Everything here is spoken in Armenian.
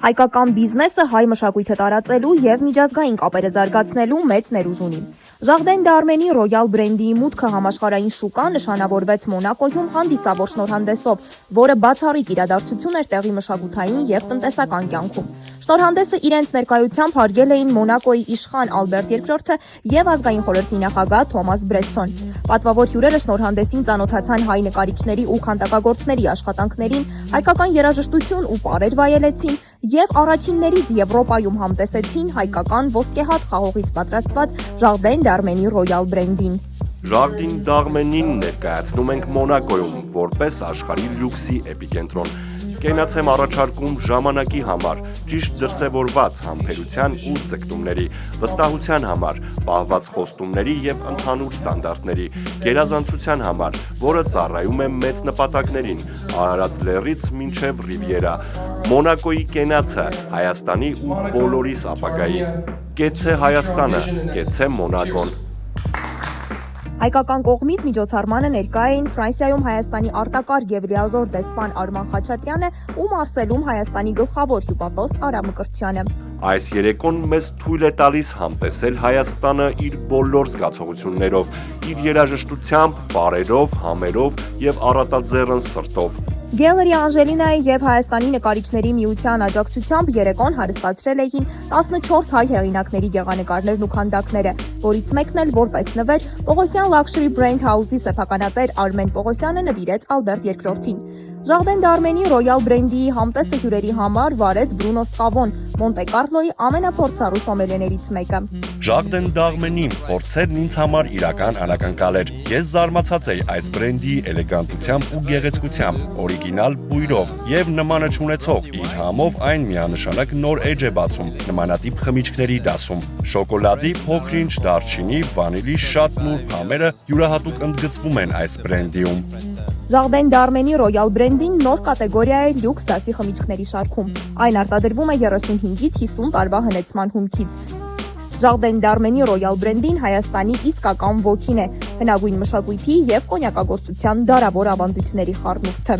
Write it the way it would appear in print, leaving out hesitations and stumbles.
Հայկական բիզնեսը հայ մշակույթը տարածելու և միջազգային կապերը զարգացնելու մեծ ներուժ ունի։ Ժարդեն դ'Արմենի ռոյալ բրենդի մուտքը համաշխարհային շուկա նշանավորվեց Մոնակոյում հանդիսավոր շնորհանդեսով, որը բացառիկ իրադարձություն էր տեղի մշակութային և տնտեսական կյանքում։ Շնորհանդեսը իրենց ներկայությամբ հարգել էին Մոնակոյի իշխան Ալբերտ II և ազգային խորհրդի նախագահ Թոմաս Բրետսոն։ Պատվավոր հյուրերը շնորհանդեսին ծանոթացան հայ նկարիչների ու քանդակագործների աշխատանքներին, հայկական երաժշտություն ու պարեր վայելեցին և առաջիններից Եվրոպայում համտեսեցին հայկական ոսկեհատ խաղողից պատրաստված Ժարդեն դ'Արմենի ռոյալ բրենդին։ Ժարդեն դ'Արմենին ներկայացնում ենք Մոնակոյում, որպես աշխարհի լյուքսի էպիկենտրոն։ Կենաց եմ առաջարկում ժամանակի համար, ճիշտ դրսևորված համբերության ու ձգտումների, վստահության համար, պահված խոստումների և ընդհանուր ստանդարտների, գերազանցության համար, որը ծառայում է մեծ նպատակներին, Արարատ լեռից մինչև Ռիվիերա։ Մոնակոյի կենացը Հայաստանի ու բոլորիս ապագայի։ Կեցցե Հայաստանը, կեցցե Մոնակոն։ Հայկական կողմից միջոցառմանը ներկա էին Ֆրանսիայում Հայաստանի արտակարգ և լիազոր դեսպան Արման Խաչատրյանը ու Մարսելում Հայաստանի գլխավոր հյուպատոս Արամ Մկրտչյանը։ Այս երեկոն մեզ թույլ է տալիս համտեսել Հայաստանը իր բոլոր զգացողություններով, իր երաժշտությամբ, պարերով, համերով և առատաձեռն սրտով։ Գելերի Անժելինայի և Հայաստանի նկարիչների միության աջակցությամբ երեկոն հարստացրել էին 14 հայ հեղինակների գեղանկարներն ու քանդակները, որից մեկն էլ որպես նվեր Պողոսյան Luxury Brand House-ի սեփականատեր Արմեն Պողոսյանը նվիրեց Ալբերտ II-ին։ Ժարդեն դ'Արմենի ռոյալ բրենդի համտեսը հյուրերի համար վարեց Բրունո Սկավոն, Մոնտե Կարլոյի ամենափորձառու սոմելիեներից մեկը։ Ժարդեն դ'Արմենի փորձերն ինձ համար իրական անակնկալ էր։ Ես զարմացած էի այս բրենդի էլեգանտությամբ ու գեղեցկությամբ, օրիգինալ բույրով և նմանը չունեցող իր համով այն միանշանակ նոր էջ է բացում նմանատիպ խմիչքների դասում։ Շոկոլադի, փոքրինչ դարչինի, վանիլի շատ նուրբ համերը յուրահատուկ ընդգծվում են այս բրենդիում։ Ժարդեն դ'Արմենի ռոյալ բրենդին նոր կատեգորիա է լյուքս դասի խմիչքների շարքում։ Այն արտադրվում է 35-ից 50 տարվա հնեցման հումքից։ Ժարդեն դ'Արմենի ռոյալ բրենդին Հայաստանի իսկական ոգին է, հնագույն մշակույթի և կոնյակագործության դարավոր ավանդույթների խառնուրդը։